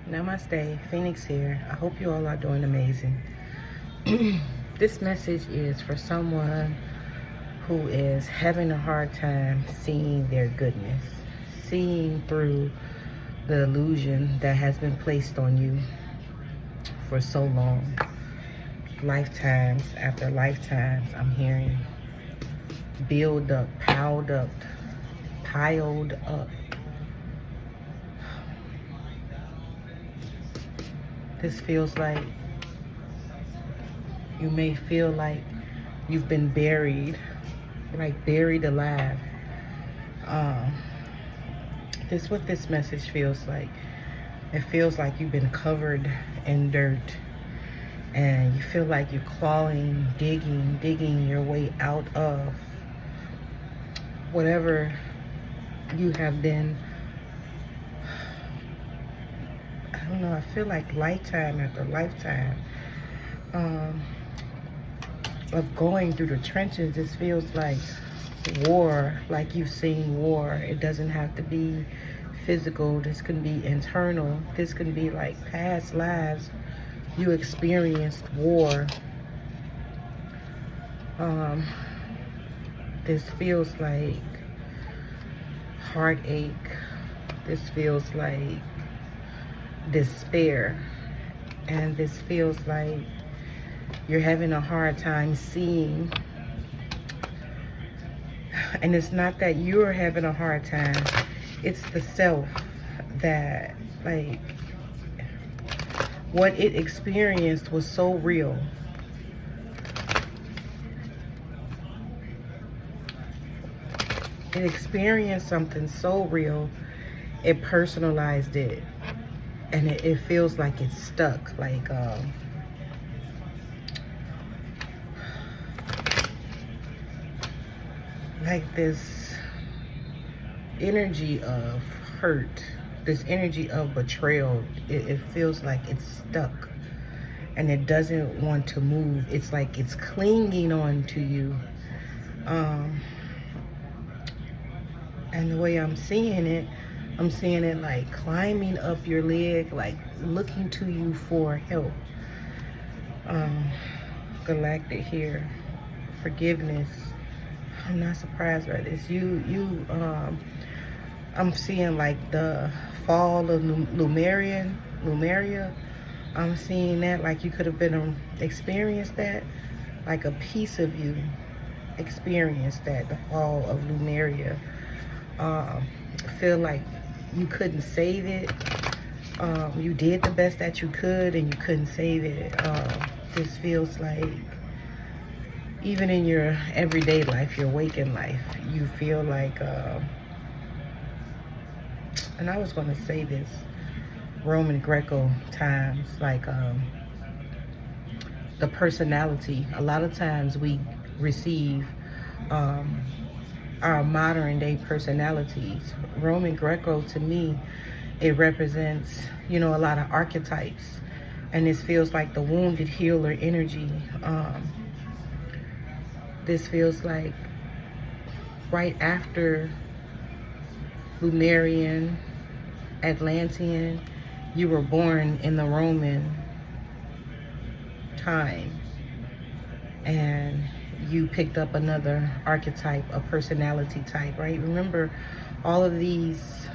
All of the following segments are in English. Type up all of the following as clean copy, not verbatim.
Namaste, Phoenix here. I hope you all are doing amazing. This message is for someone who is having a hard time seeing their goodness, seeing through the illusion that has been placed on you for so long. Lifetimes after lifetimes, I'm hearing build up, piled up, piled up. This feels like you may feel like you've been buried, like buried alive. This is what this message feels like. It feels like you've been covered in dirt and you feel like you're clawing, digging your way out of whatever you have been. I don't know, I feel like lifetime after lifetime of going through the trenches. This feels like war, like you've seen war. It doesn't have to be physical. This can be internal. This can be like past lives. You experienced war. This feels like heartache. This feels like despair. And this feels like you're having a hard time seeing. And it's not that you're having a hard time. It's the self that, like, what it experienced was so real. It experienced something so real, it personalized it. And it feels like it's stuck, like this energy of hurt, this energy of betrayal. It feels like it's stuck and it doesn't want to move. It's like it's clinging on to you. And the way I'm seeing it like climbing up your leg, like looking to you for help. Galactic here, forgiveness. I'm not surprised by this. I'm seeing like the fall of Lemuria. I'm seeing that like you could have been experienced that, like a piece of you experienced that, the fall of Lemuria. I feel like you couldn't save it. You did the best that you could and you couldn't save it. This feels like even in your everyday life, your waking life, you feel like, and I was going to say this, Roman Greco times, like the personality. A lot of times we receive our modern day personalities. Roman Greco, to me, it represents, a lot of archetypes. And this feels like the wounded healer energy. This feels like right after Lemurian, Atlantean, you were born in the Roman time. And you picked up another archetype, a personality type, right? Remember, all of these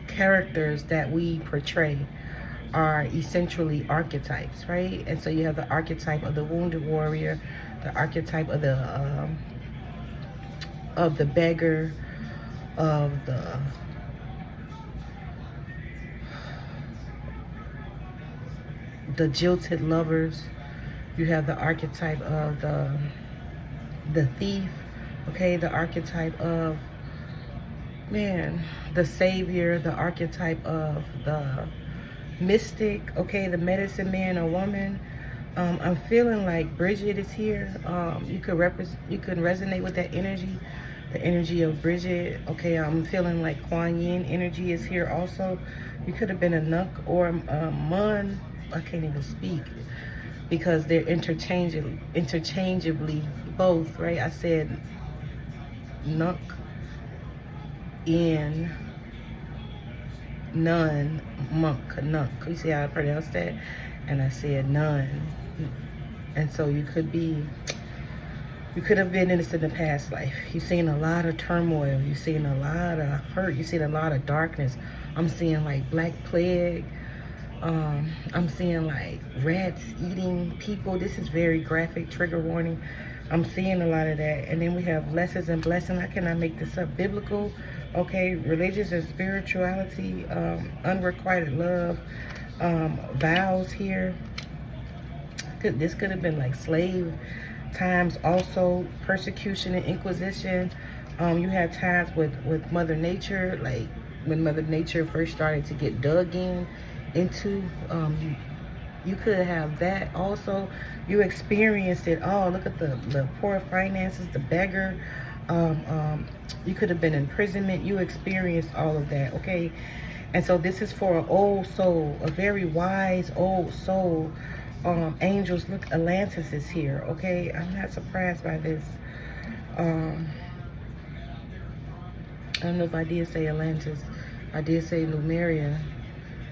characters that we portray are essentially archetypes, right? And so you have the archetype of the wounded warrior, the archetype of the beggar, of the jilted lovers. You have the archetype of the thief, okay? The archetype of, the savior, the archetype of the mystic, okay? The medicine man or woman. I'm feeling like Bridget is here. You can resonate with that energy, the energy of Bridget. Okay, I'm feeling like Kuan Yin energy is here also. You could have been a Nuk or a Mun. I can't even speak because they're interchangeably both, right? I said Nuk, in, nun, monk, nunk. You see how I pronounced that? And I said nun. And so you could have been in this in the past life. You've seen a lot of turmoil. You've seen a lot of hurt. You've seen a lot of darkness. I'm seeing like Black Plague. I'm seeing like rats eating people. This is very graphic, trigger warning. I'm seeing a lot of that. And then we have lessons and blessing. I cannot make this up. Biblical, okay, religious and spirituality, unrequited love, vows here. This could have been like slave times, also persecution and inquisition. You had times with Mother Nature, like when Mother Nature first started to get dug into. You could have that also. You experienced it all. Look at the poor finances, the beggar. You could have been in imprisonment. You experienced all of that, okay? And so this is for an old soul, a very wise old soul. Angels, look, Atlantis is here, okay? I'm not surprised by this. I don't know if I did say Atlantis. I did say Lemuria,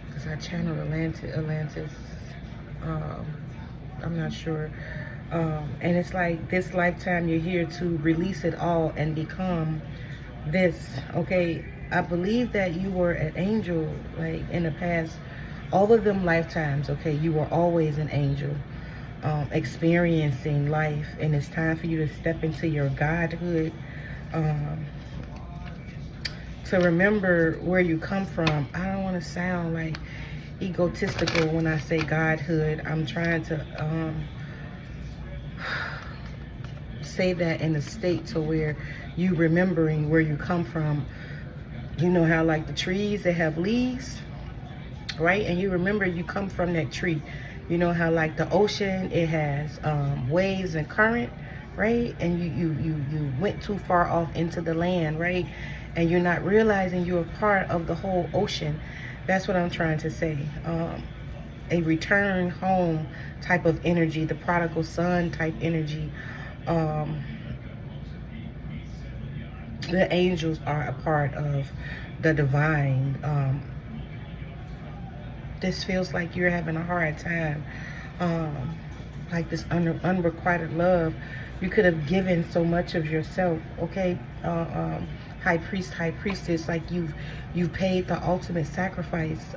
because I channeled Atlantis. I'm not sure. And it's like this lifetime you're here to release it all and become this, okay? I believe that you were an angel, like in the past, all of them lifetimes, okay? You were always an angel, experiencing life, and it's time for you to step into your godhood, to remember where you come from. I don't want to sound like egotistical when I say godhood. I'm trying to say that in a state to where you remembering where you come from. You know how like the trees, they have leaves, right? And you remember you come from that tree. You know how like the ocean, it has waves and current, right? And you went too far off into the land, right? And you're not realizing you're a part of the whole ocean. That's what I'm trying to say. A return home type of energy, the prodigal son type energy. The angels are a part of the divine. This feels like you're having a hard time. Like this unrequited love. You could have given so much of yourself, okay? High priest, high priestess, like you've paid the ultimate sacrifice,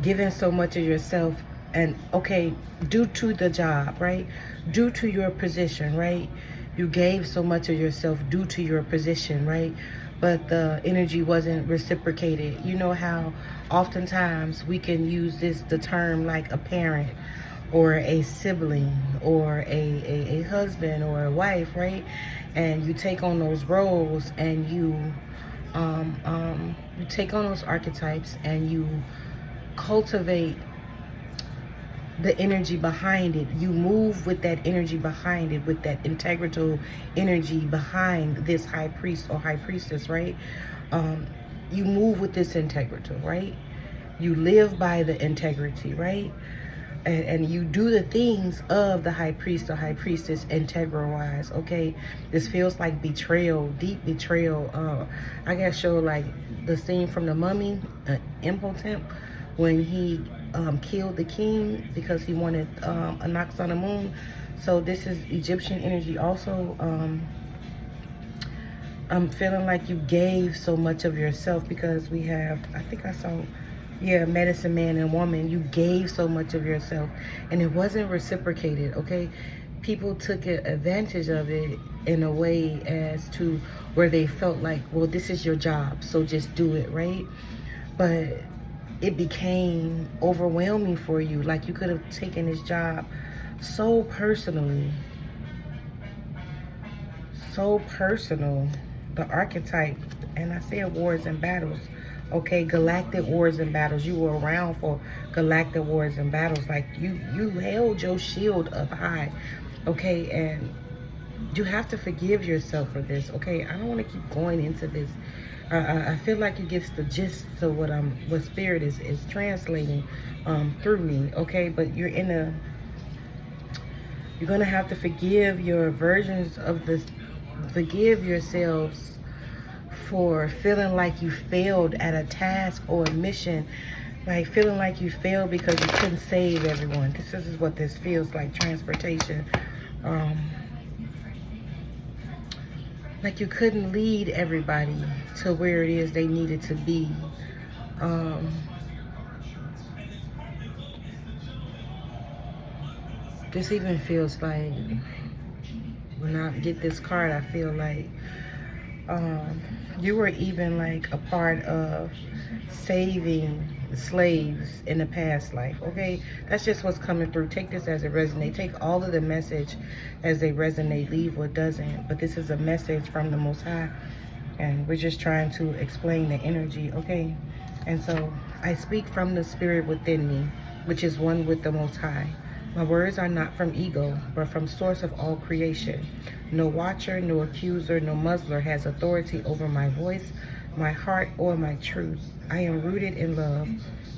given so much of yourself, and okay, due to the job, right? Due to your position, right? You gave so much of yourself due to your position, right? But the energy wasn't reciprocated. You know how oftentimes we can use the term like a parent or a sibling or a husband or a wife, right? And you take on those roles, and you take on those archetypes, and you cultivate the energy behind it. You move with that energy behind it, with that integral energy behind this high priest or high priestess, right? You move with this integral, right? You live by the integrity, right? And you do the things of the high priest or high priestess integral wise, okay? This feels like betrayal, deep betrayal. I gotta show like the scene from The Mummy, Imhotep, when he killed the king because he wanted a knocks on the moon. So this is Egyptian energy also. I'm feeling like you gave so much of yourself, because we have, I think I saw, yeah, medicine man and woman. You gave so much of yourself, and it wasn't reciprocated, okay? People took advantage of it in a way as to where they felt like, well, this is your job, so just do it, right? But it became overwhelming for you. Like you could have taken this job so personally. So personal. The archetype, and I said wars and battles. Okay, galactic wars and battles. You were around for galactic wars and battles. Like you held your shield up high. Okay, and you have to forgive yourself for this. Okay, I don't want to keep going into this. I feel like it gets the gist of what spirit is translating through me. Okay, but you're gonna have to forgive your versions of this. Forgive yourselves for feeling like you failed at a task or a mission, like feeling like you failed because you couldn't save everyone. This is what this feels like, transportation. Like you couldn't lead everybody to where it is they needed to be. This even feels like, when I get this card, I feel like you were even like a part of saving slaves in the past life. Okay, that's just what's coming through. Take this as it resonates. Take all of the message as they resonate, leave what doesn't. But this is a message from the Most High, and we're just trying to explain the energy. Okay, and so I speak from the spirit within me, which is one with the Most High. My words are not from ego, but from source of all creation. No watcher, no accuser, no muzzler has authority over my voice, my heart, or my truth. I am rooted in love,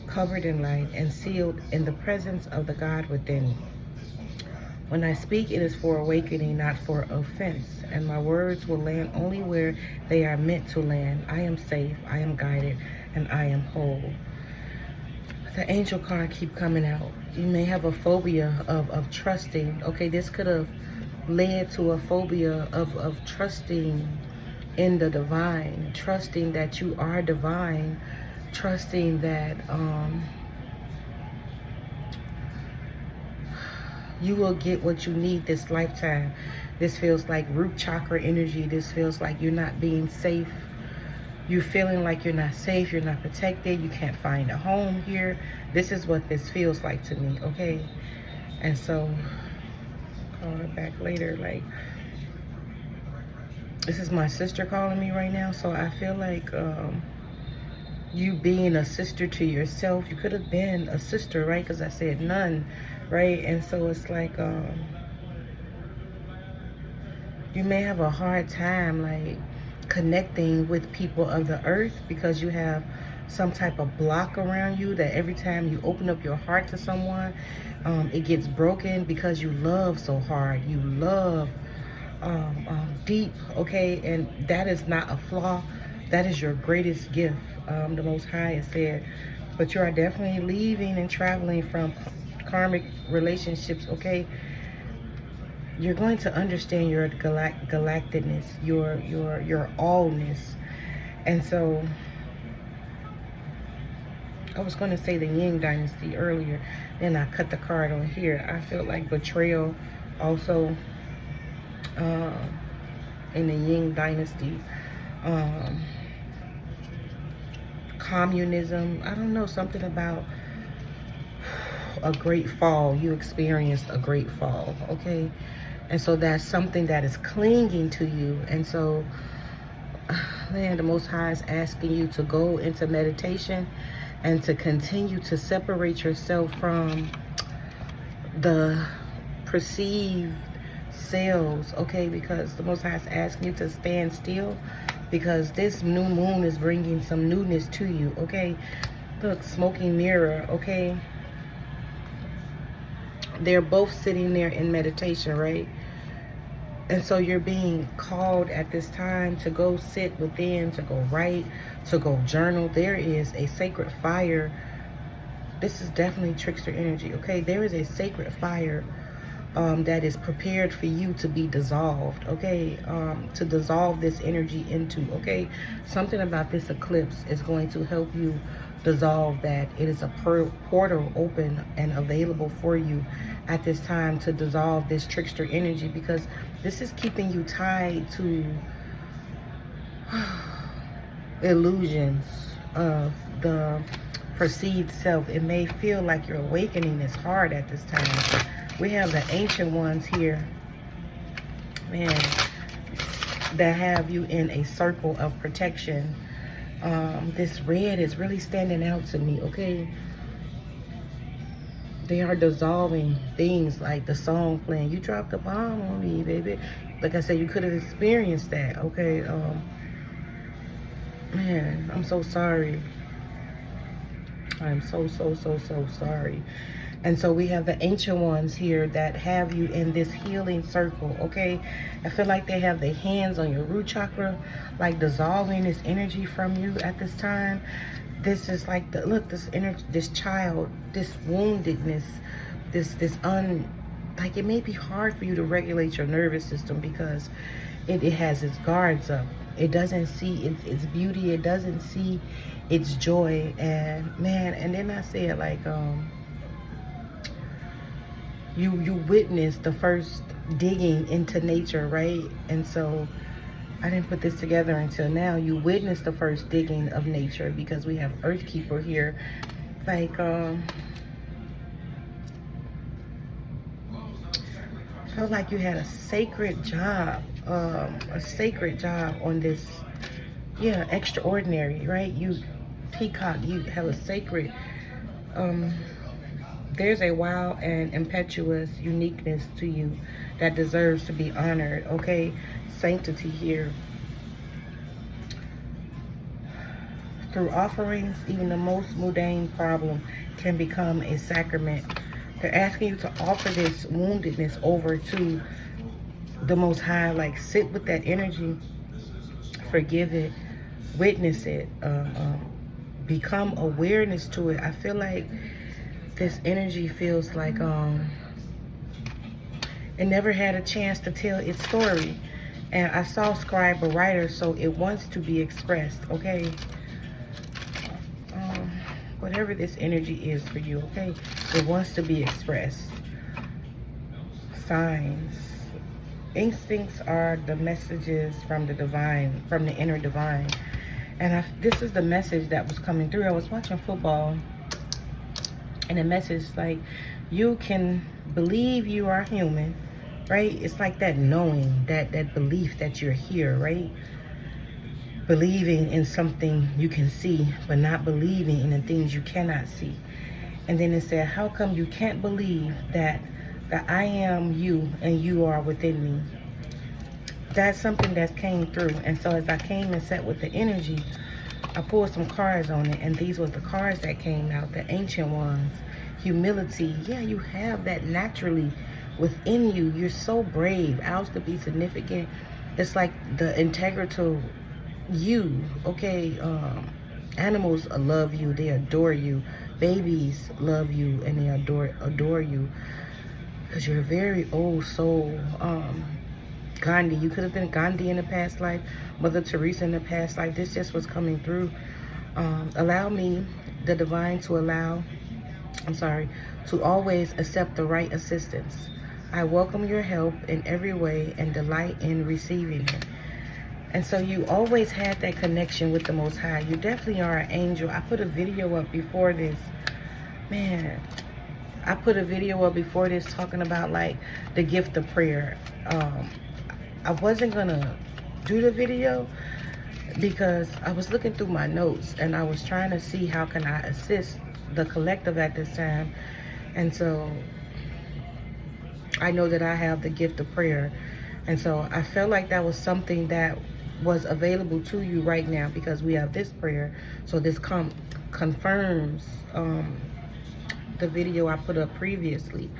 covered in light, and sealed in the presence of the God within me. When I speak, it is for awakening, not for offense, and my words will land only where they are meant to land. I am safe, I am guided, and I am whole. The angel card keep coming out. You may have a phobia of trusting. Okay, this could have led to a phobia of trusting in the divine, trusting that you are divine, trusting that you will get what you need this lifetime. This feels like root chakra energy. This feels like you're not being safe. You're feeling like you're not safe, you're not protected, you can't find a home here. This is what this feels like to me, okay? And so, call her back later. Like, this is my sister calling me right now, so I feel like you being a sister to yourself. You could have been a sister, right? Because I said none, right? And so it's like, you may have a hard time, like, connecting with people of the earth because you have some type of block around you that every time you open up your heart to someone, it gets broken because you love so hard. You love deep, okay? And that is not a flaw. That is your greatest gift. The Most High has said, but you are definitely leaving and traveling from karmic relationships, okay? You're going to understand your galacticness, your allness. And so, I was going to say the Yin Dynasty earlier, then I cut the card on here. I feel like betrayal also in the Yin Dynasty. Communism, I don't know, something about a great fall. You experienced a great fall, okay? And so that's something that is clinging to you. And so, man, the Most High is asking you to go into meditation and to continue to separate yourself from the perceived selves, okay? Because the Most High is asking you to stand still, because this new moon is bringing some newness to you, okay? Look, smoking mirror, okay? They're both sitting there in meditation, right? And so you're being called at this time to go sit within, to go write, to go journal. There is a sacred fire. This is definitely trickster energy, okay? There is a sacred fire that is prepared for you to be dissolved, okay? To dissolve this energy into, okay? Something about this eclipse is going to help you dissolve that. It is a portal open and available for you at this time to dissolve this trickster energy, because this is keeping you tied to illusions of the perceived self. It may feel like your awakening is hard at this time. We have the ancient ones here, man, that have you in a circle of protection. This red is really standing out to me, okay? They are dissolving things like the song playing. You dropped a bomb on me, baby. Like I said, you could have experienced that, okay? Man, I'm so sorry. I'm so sorry. And so we have the ancient ones here that have you in this healing circle, okay? I feel like they have their hands on your root chakra, like dissolving this energy from you at this time. This is like the, look, this energy, this child, this woundedness, like it may be hard for you to regulate your nervous system because it has its guards up. It doesn't see its beauty. It doesn't see its joy. And man, and then I say it like, you witness the first digging into nature, right? And so I didn't put this together until now. You witness the first digging of nature because we have Earthkeeper here. Like, felt like you had a sacred job on this, yeah, extraordinary, right? You peacock, you have a sacred, there's a wild and impetuous uniqueness to you that deserves to be honored, okay? Sanctity here. Through offerings, even the most mundane problem can become a sacrament. They're asking you to offer this woundedness over to the Most High. Like, sit with that energy, forgive it, witness it, become awareness to it. I feel like this energy feels like it never had a chance to tell its story. And I saw scribe a writer, so it wants to be expressed, okay? Whatever this energy is for you, okay? It wants to be expressed. Signs. Instincts are the messages from the divine, from the inner divine. And this is the message that was coming through. I was watching football, and the message, like, you can believe you are human, right? It's like that knowing, that belief that you're here, right? Believing in something you can see, but not believing in the things you cannot see. And then it said, how come you can't believe that I am you and you are within me? That's something that came through. And so as I came and sat with the energy, I pulled some cards on it, and these were the cards that came out, the ancient ones. Humility. Yeah, you have that naturally within you. You're so brave. Ours to be significant. It's like the integral you, okay? Animals love you. They adore you. Babies love you, and they adore you because you're a very old soul. Gandhi, you could have been Gandhi in the past life, Mother Teresa in the past life. This just was coming through. Allow me, the divine, to always accept the right assistance. I welcome your help in every way and delight in receiving it. And so you always had that connection with the Most High. You definitely are an angel. I put a video up before this. Man, I put a video up before this talking about, like, the gift of prayer. I wasn't going to do the video because I was looking through my notes and I was trying to see how can I assist the collective at this time. And so I know that I have the gift of prayer. And so I felt like that was something that was available to you right now because we have this prayer. So this confirms the video I put up previously.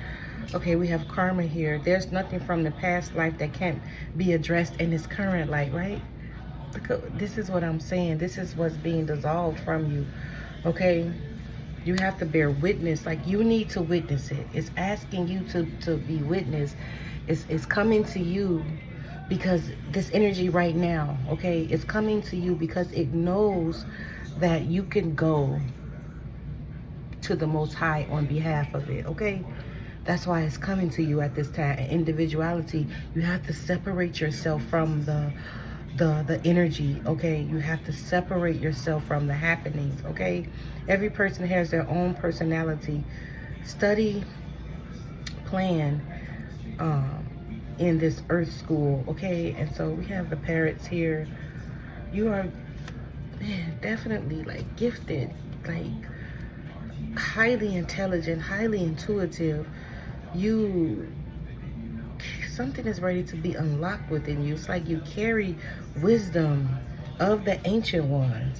Okay, we have karma here. There's nothing from the past life that can't be addressed in this current life, right? This is what I'm saying. This is what's being dissolved from you, okay? You have to bear witness. Like, you need to witness it. It's asking you to be witness. It's coming to you because this energy right now, okay, it's coming to you because it knows that you can go to the Most High on behalf of it, okay? That's why it's coming to you at this time. Individuality, you have to separate yourself from the energy, okay? You have to separate yourself from the happenings, okay? Every person has their own personality. Study, plan in this earth school, okay? And so we have the parrots here. You are, man, definitely, like, gifted, like, highly intelligent, highly intuitive. Something is ready to be unlocked within you. It's like you carry wisdom of the ancient ones,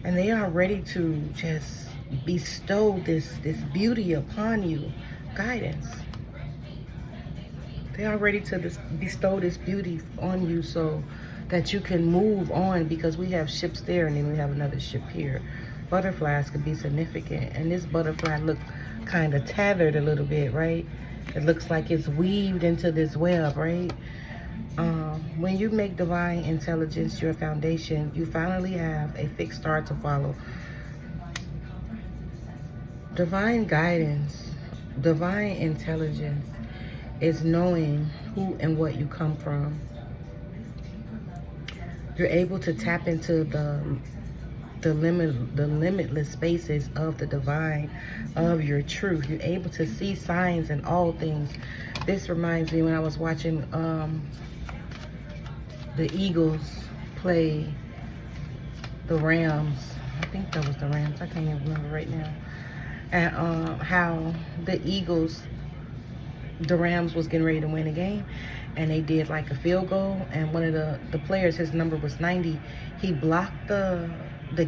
and they are ready to just bestow this beauty upon you. Guidance. They are ready to bestow this beauty on you so that you can move on, because we have ships there and then we have another ship here. Butterflies could be significant, and this butterfly look kind of tethered a little bit, right? It looks like it's weaved into this web, right? When you make divine intelligence your foundation, you finally have a fixed star to follow. Divine guidance, divine intelligence is knowing who and what you come from. You're able to tap into the limitless spaces of the divine, of your truth. You're able to see signs in all things. This reminds me when I was watching the Eagles play the Rams. I think that was the Rams. I can't even remember right now. And how the Rams was getting ready to win a game, and they did like a field goal, and one of the players, his number was 90. He blocked the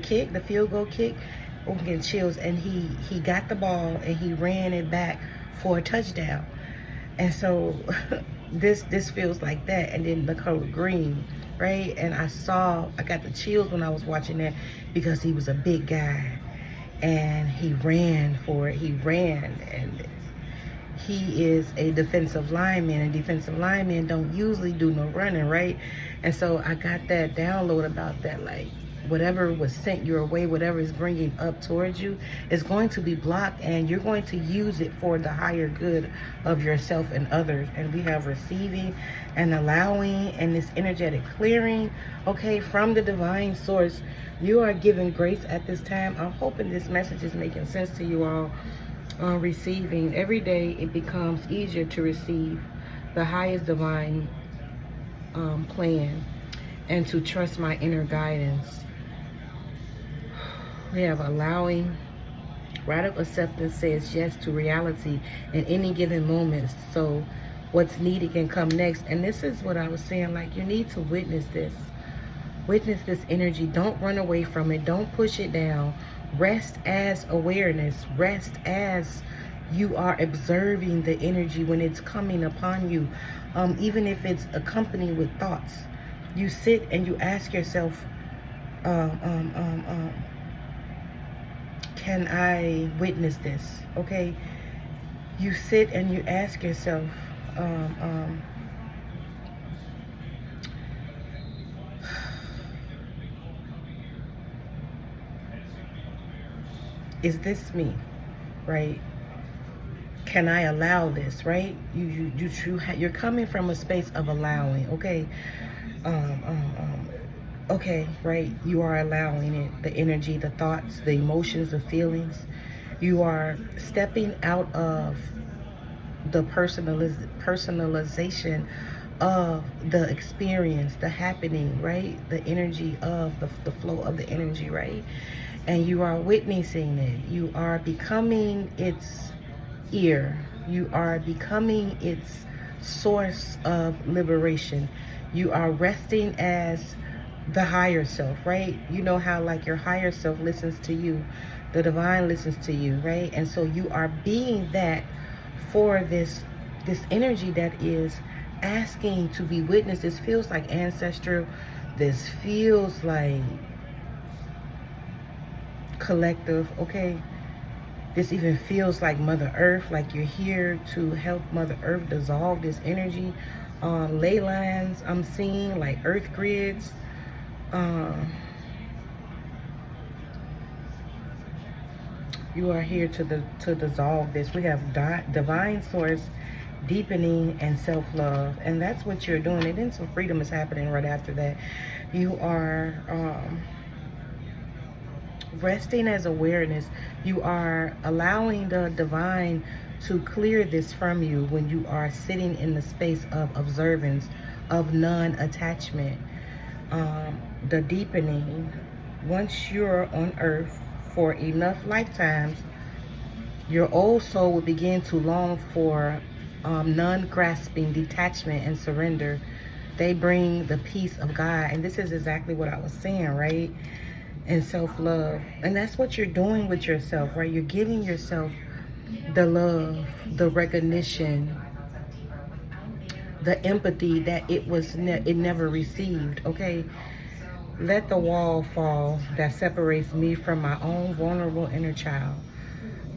kick, the field goal kick. I'm getting chills. And he got the ball and he ran it back for a touchdown. And so this feels like that. And then the color green, right? And I got the chills when I was watching that, because he was a big guy and he ran for it. He ran, and he is a defensive lineman, and defensive linemen don't usually do no running, right? And so I got that download about that, like, whatever was sent your way, whatever is bringing up towards you, is going to be blocked, and you're going to use it for the higher good of yourself and others. And we have receiving and allowing and this energetic clearing, okay, from the divine source. You are given grace at this time. I'm hoping this message is making sense to you all. Receiving. Every day it becomes easier to receive the highest divine plan and to trust my inner guidance. We have allowing. Radical acceptance says yes to reality in any given moment, so what's needed can come next. And this is what I was saying, like, you need to witness this. Witness this energy. Don't run away from it. Don't push it down. Rest as awareness. Rest as you are observing the energy when it's coming upon you. Even if it's accompanied with thoughts, you sit and you ask yourself, can I witness this? Okay. You sit and you ask yourself, is this me, right? Can I allow this, right? You're coming from a space of allowing, okay? Okay, right? You are allowing it, the energy, the thoughts, the emotions, the feelings. You are stepping out of the personalization of the experience, the happening, right? The energy of the flow of the energy, right? And you are witnessing it. You are becoming its ear. You are becoming its source of liberation. You are resting as the higher self, right? You know how, like, your higher self listens to you, the divine listens to you, right? And so you are being that for this energy that is asking to be witnessed. This feels like ancestral. This feels like collective, okay? This even feels like Mother Earth, like you're here to help Mother Earth dissolve this energy. Ley lines I'm seeing, like earth grids. You are here to dissolve this. We have divine source, deepening, and self-love, and that's what you're doing. And then some freedom is happening right after that. You are resting as awareness. You are allowing the divine to clear this from you when you are sitting in the space of observance, of non-attachment. The deepening. Once you're on earth for enough lifetimes, your old soul will begin to long for non-grasping detachment and surrender. They bring the peace of God. And this is exactly what I was saying, right? and self-love. And that's what you're doing with yourself, right? You're giving yourself the love, the recognition, the empathy that it never received. Okay, let the wall fall that separates me from my own vulnerable inner child.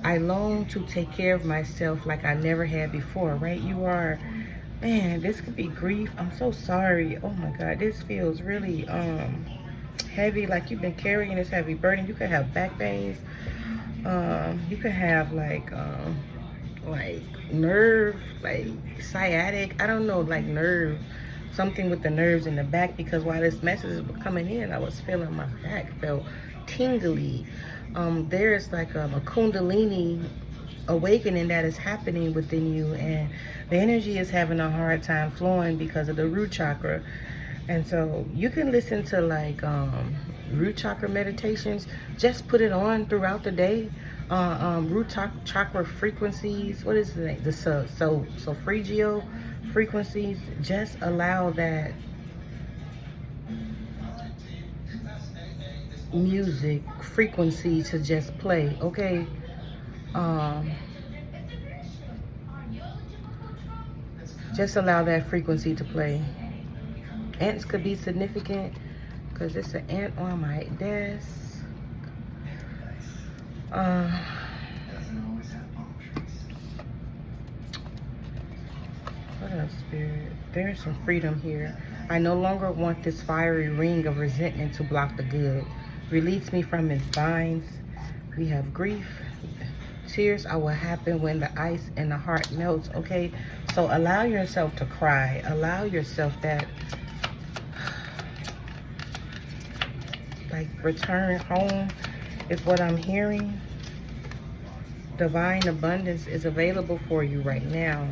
I long to take care of myself like I never had before, right? You are, man, this could be grief. I'm so sorry. Oh my God, this feels really heavy, like you've been carrying this heavy burden. You could have back pains. You could have like nerve, like sciatic, I don't know, like nerve, something with the nerves in the back, because while this message was coming in, I was feeling my back felt tingly. There's like a kundalini awakening that is happening within you, and the energy is having a hard time flowing because of the root chakra. And so you can listen to like root chakra meditations. Just put it on throughout the day. Root chakra frequencies. What is it? The solfeggio frequencies. Just allow that music frequency to just play. Okay. Just allow that frequency to play. Ants could be significant because it's an ant on my desk. What else, Spirit? There's some freedom here. I no longer want this fiery ring of resentment to block the good. Release me from its binds. We have grief. Tears are what happen when the ice in the heart melts. Okay, so allow yourself to cry. Allow yourself that, like, return home is what I'm hearing. Divine abundance is available for you right now.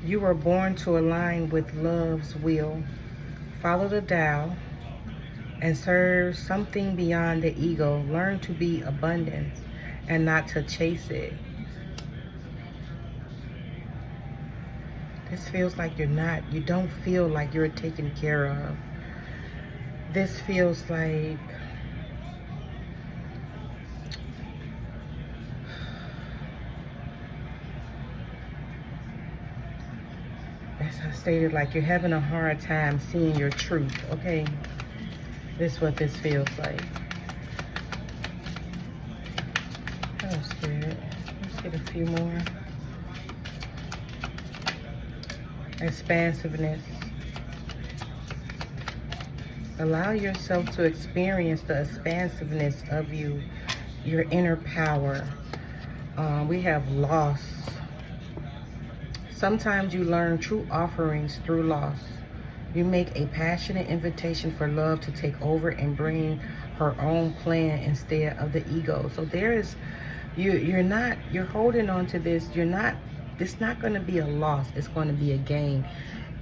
You were born to align with love's will. Follow the Tao and serve something beyond the ego. Learn to be abundant and not to chase it. This feels like you don't feel like you're taken care of. This feels like as I stated, like you're having a hard time seeing your truth, okay? This is what this feels like. Oh, Spirit. Let's get a few more. Expansiveness. Allow yourself to experience the expansiveness of you, your inner power. We have loss. Sometimes you learn true offerings through loss. You make a passionate invitation for love to take over and bring her own plan instead of the ego. So there is, you're holding on to this. It's not going to be a loss. It's going to be a gain.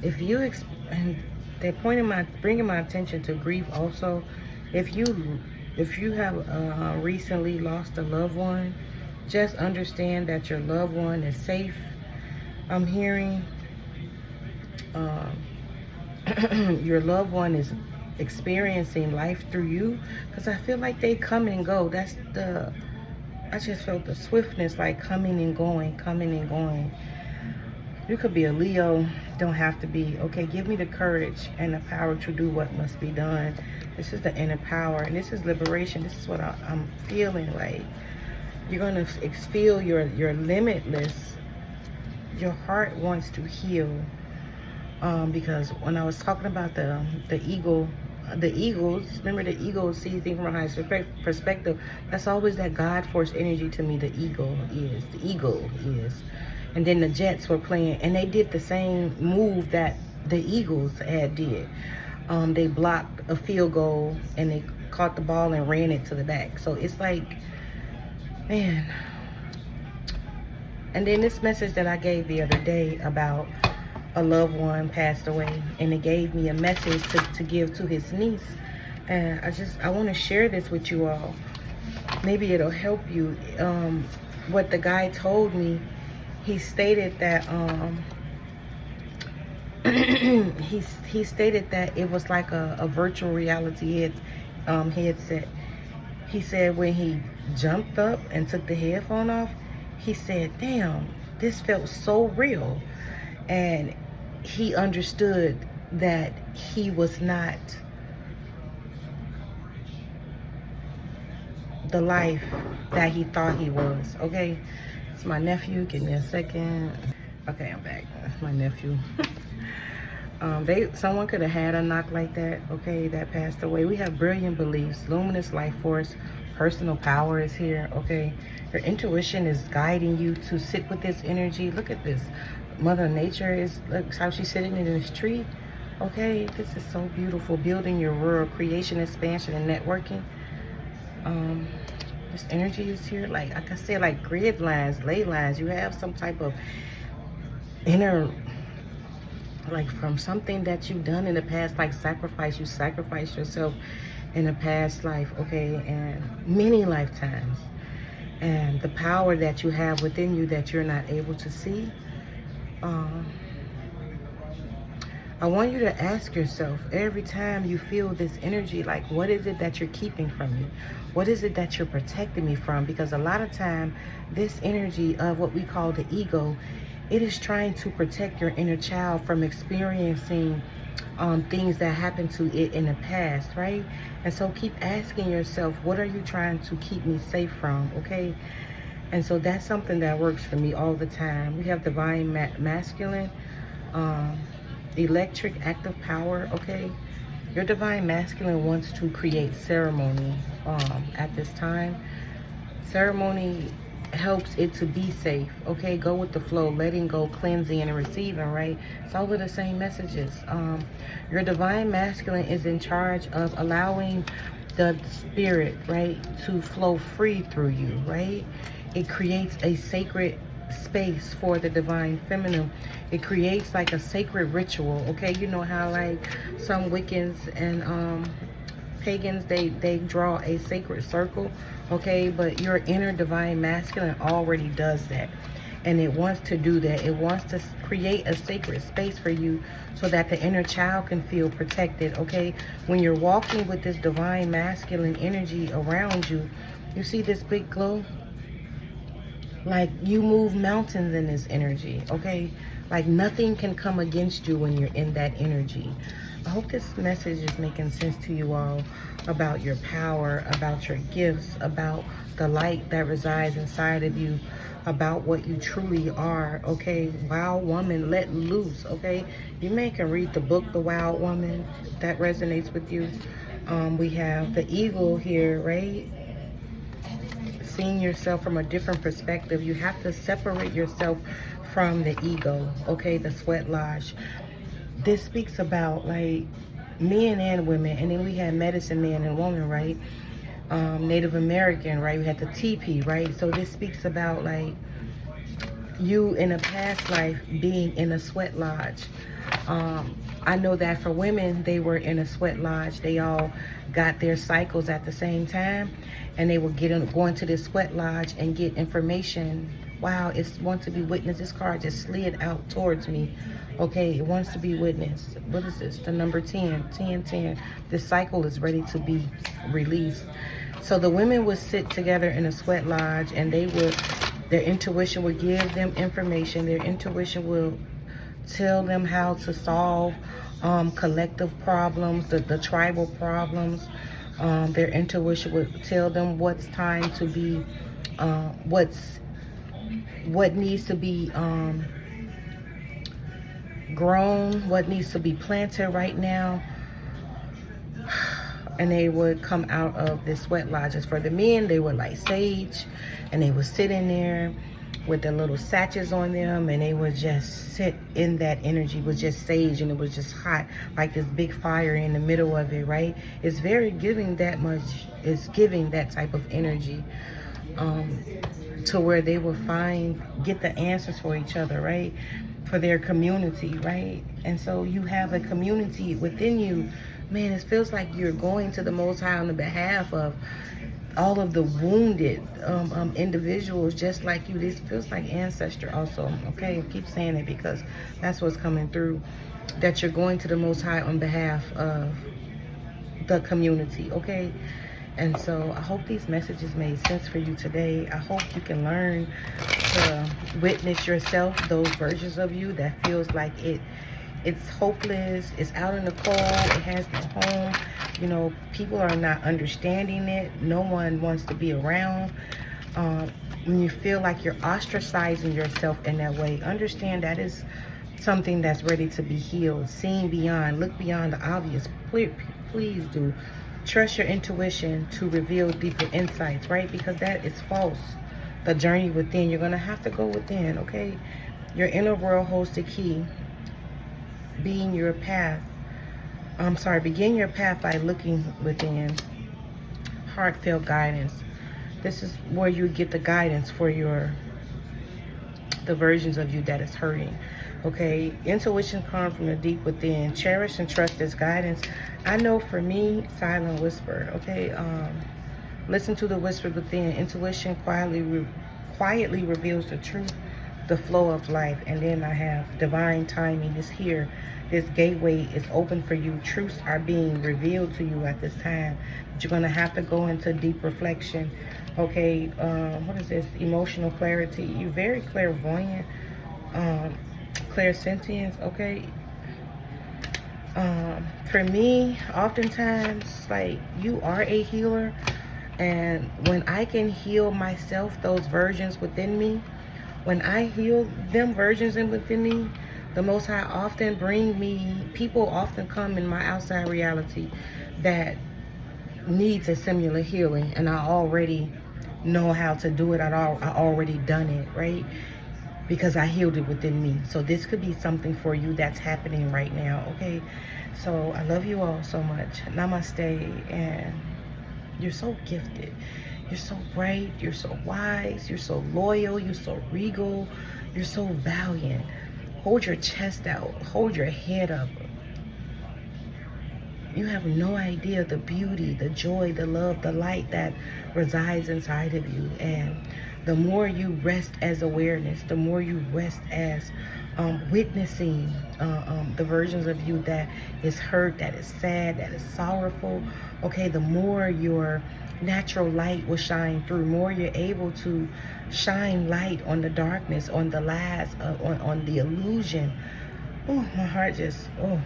If you, and they're bringing my attention to grief also. If you have recently lost a loved one, just understand that your loved one is safe. I'm hearing your loved one is experiencing life through you, because I feel like they come and go. I just felt the swiftness, like coming and going, coming and going. You could be a Leo, don't have to be. Okay, give me the courage and the power to do what must be done. This is the inner power, and this is liberation. This is what I'm feeling like. You're gonna feel your limitless. Your heart wants to heal, because when I was talking about the eagles, remember the eagle sees things from a higher perspective. That's always that God force energy to me. The eagle is, and then the Jets were playing, and they did the same move that the Eagles had did. They blocked a field goal and they caught the ball and ran it to the back. So it's like, man. And then this message that I gave the other day about a loved one passed away, and it gave me a message to give to his niece. And I want to share this with you all. Maybe it'll help you. What the guy told me, he stated that he stated that it was like a virtual reality. headset. He said when he jumped up and took the headphone off, he said, damn, this felt so real. And he understood that he was not the life that he thought he was. Okay, it's my nephew. Give me a second. Okay, I'm back. That's my nephew. Someone could have had a knock like that, okay, that passed away. We have brilliant beliefs, luminous life force, personal power is here, okay. Your intuition is guiding you to sit with this energy. Look at this. Mother Nature is, look how she's sitting in this tree, okay. This is so beautiful. Building your world, creation, expansion, and networking. This energy is here, like I said, like grid lines, ley lines. You have some type of inner, like from something that you've done in the past, like sacrifice. You sacrificed yourself in a past life, okay, and many lifetimes. And the power that you have within you that you're not able to see. I want you to ask yourself every time you feel this energy, like, what is it that you're keeping from you? What is it that you're protecting me from? Because a lot of time, this energy of what we call the ego, it is trying to protect your inner child from experiencing things that happened to it in the past, right? And so keep asking yourself, what are you trying to keep me safe from, okay? And so that's something that works for me all the time. We have divine masculine, electric active power, okay? Your divine masculine wants to create ceremony at this time. Ceremony helps it to be safe, okay? Go with the flow, letting go, cleansing, and receiving, right? It's all of the same messages. Your divine masculine is in charge of allowing the spirit, right, to flow free through you, right? It creates a sacred space for the divine feminine. It creates like a sacred ritual, okay? You know how like some Wiccans and pagans, they draw a sacred circle, okay? But your inner divine masculine already does that, and it wants to do that. It wants to create a sacred space for you so that the inner child can feel protected, okay? When you're walking with this divine masculine energy around you, you see this big glow? Like you move mountains in this energy, okay? Like nothing can come against you when you're in that energy. I hope this message is making sense to you all about your power, about your gifts, about the light that resides inside of you, about what you truly are, okay? Wild woman, let loose, okay? You may can read the book, The Wild Woman, if that resonates with you. We have the eagle here, right? Seeing yourself from a different perspective. You have to separate yourself from the ego, okay? The sweat lodge. This speaks about like men and women, and then we had medicine man and woman, right? Native American, right? We had the TP, right? So this speaks about like you in a past life being in a sweat lodge. I know that for women, they were in a sweat lodge. They all got their cycles at the same time, and they would go into this sweat lodge and get information. Wow, it wants to be witnessed. This card just slid out towards me. Okay, it wants to be witnessed. What is this? The number 10, 10, 10. This cycle is ready to be released. So the women would sit together in a sweat lodge, and their intuition would give them information. Their intuition will tell them how to solve collective problems, the tribal problems. Their intuition would tell them what's time to be, what needs to be grown, what needs to be planted right now. And they would come out of the sweat lodges. For the men, they were like sage, and they would sit in there with their little sachets on them, and they would just sit in that energy. It was just sage, and it was just hot, like this big fire in the middle of it, right? It's very giving that much, it's giving that type of energy to where they will get the answers for each other, right? For their community, right? And so you have a community within you. Man, it feels like you're going to the Most High on the behalf of all of the wounded individuals just like you. This feels like ancestor also, okay? I keep saying it because that's what's coming through, that you're going to the Most High on behalf of the community, okay? And so I hope these messages made sense for you today. I hope you can learn to witness yourself, those versions of you that feels like it's hopeless, it's out in the cold, it has no home. You know, people are not understanding it. No one wants to be around. When you feel like you're ostracizing yourself in that way, understand that is something that's ready to be healed. Seeing beyond, look beyond the obvious. Please do. Trust your intuition to reveal deeper insights, right? Because that is false. The journey within, you're going to have to go within, okay? Your inner world holds the key. Begin your path by looking within. Heartfelt guidance. This is where you get the guidance for the versions of you that is hurting. Okay, intuition comes from the deep within. Cherish and trust this guidance. I know for me, silent whisper. Okay, listen to the whisper within. Intuition quietly reveals the truth, the flow of life. And then I have divine timing is here. This gateway is open for you. Truths are being revealed to you at this time. But you're gonna have to go into deep reflection. Okay, what is this? Emotional clarity. You're very clairvoyant. Clairsentience, okay? For me, oftentimes, like, you are a healer, and when I can heal myself, those versions within me, when I heal them versions within me, the Most High often bring me, people often come in my outside reality that needs a similar healing, and I already know how to do it. I already done it, right? Because I healed it within me. So this could be something for you that's happening right now, okay? So I love you all so much. Namaste. And you're so gifted. You're so bright. You're so wise. You're so loyal. You're so regal. You're so valiant. Hold your chest out. Hold your head up. You have no idea the beauty, the joy, the love, the light that resides inside of you. And the more you rest as awareness, the more you rest as witnessing the versions of you that is hurt, that is sad, that is sorrowful, okay, the more your natural light will shine through, more you're able to shine light on the darkness, on the lies, on the illusion. Oh, my heart just, oh.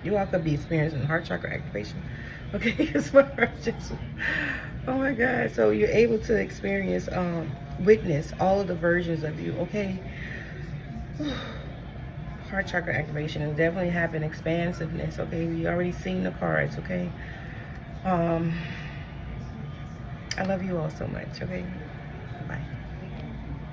You all could be experiencing heart chakra activation. Okay, because my heart just, oh my God. So you're able to experience, witness all of the versions of you, okay? Heart chakra activation is definitely having expansiveness, okay? We already seen the cards, okay? I love you all so much, okay?